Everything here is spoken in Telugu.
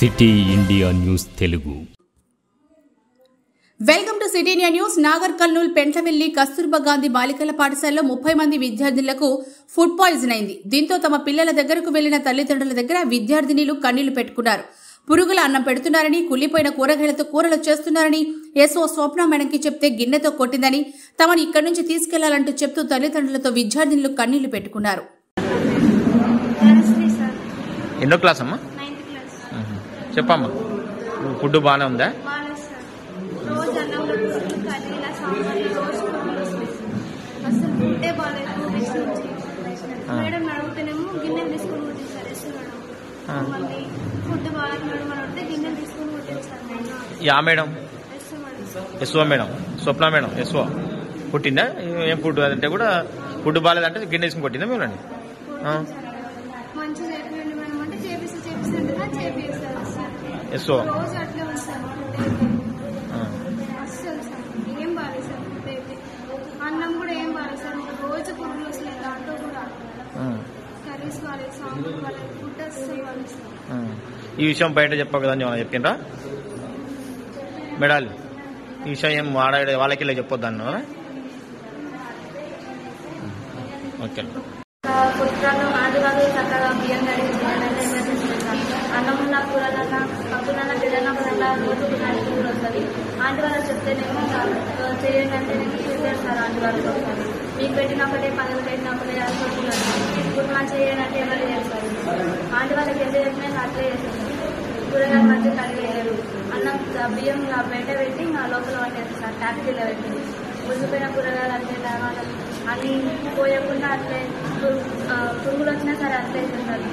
City India news Telugu. Welcome to city India news. Nagar Kurnool Pentlavelli Kasturba Gandhi బాలికల పాఠశాలలో 30 మంది విద్యార్థులకు ఫుడ్ పాయిజన్ అయింది. దీంతో తమ పిల్లల దగ్గరకు వెళ్లిన తల్లిదండ్రుల దగ్గర విద్యార్థినిలు కన్నీళ్లు పెట్టుకున్నారు. పురుగుల అన్నం పెడుతున్నారని, కుళ్లిపోయిన కూరగాయలతో కూరలు చేస్తున్నారని ఎస్ఓ స్వప్న మేడంకి చెప్తే గిన్నెతో కొట్టిందని, తమను ఇక్కడి నుంచి తీసుకెళ్లాలంటూ చెప్తూ తల్లిదండ్రులతో విద్యార్థినులు కన్నీళ్లు పెట్టుకున్నారు. ఎన్నో క్లాస్ అమ్మా? చెప్పమ్మా, ఫుడ్ బాగానే ఉందా? మేడం అడుగుతేనేమో గిన్నెలు తీసుకొని కొట్టించారు ఫుడ్ బాగాలేకపోతే గిన్నెలు తీసుకొని కొట్టించారు. Yeah madam? SO madam, Swapna madam SO పుట్టిందా? ఏం ఫుడ్ అంటే కూడా ఫుడ్ బాగాలేదంటే గిన్నె తీసుకుని కొట్టిందా మేడం? మంచిగా చేయండి మేడం అంటే చేపిస్తారు ఎస్ఓ. రోజు అట్లే వస్తారు అస్సలు సార్ ఏం బాగాలేదు సార్. ఫుడ్ అయితే అన్నం కూడా ఏం బాగాలేదు సార్. రోజు పురుగులు వస్తున్నాయి, దాంట్లో కూడా కర్రీస్ బాగాలేదు, సాంబార్ బాగాలేదు, ఫుడ్ అస్సలు బాగాలేదు. ఈ విషయం బయట చెప్పవు కదా అని చెప్పిండ్రా మేడాలు? ఈ విషయం ఏం వాళ్ళకి ఇలా చెప్పొద్దు అన్న? ఓకే. పుట్టాలు ఆదివారం చక్కగా బియ్యం కడిగి అన్నమున్న కూరలన్నా పప్పులన్నా బిడ్డన కూడా రోజు కూర వస్తుంది. ఆంటీ వాళ్ళు చెప్తేనేమో చేయండి అంటేనేమో చూసారు సార్. ఆంటీ వాళ్ళకి వస్తారు, మీకు పెట్టినప్పుడే పనులు పెట్టినప్పుడే అనుకుంటున్నాను. ఇప్పుడు మా చేయండి అంటే ఎవరు చేస్తారు? ఆంటీ వాళ్ళకి ఎంత చెప్పినా అట్లే చేస్తారు. కూరగాయలు మంచిగా కడిగేయారు, అన్నం బియ్యం బయట పెట్టి మా లోపల పట్టేస్తారు సార్. ట్యాక్సీలో పెట్టి ముసిపోయిన కూరగాయలు అంటే టమాటాలు అన్నీ పోయకుండా అట్లే పురుగులు వచ్చినా సరే అట్లే చేస్తారు.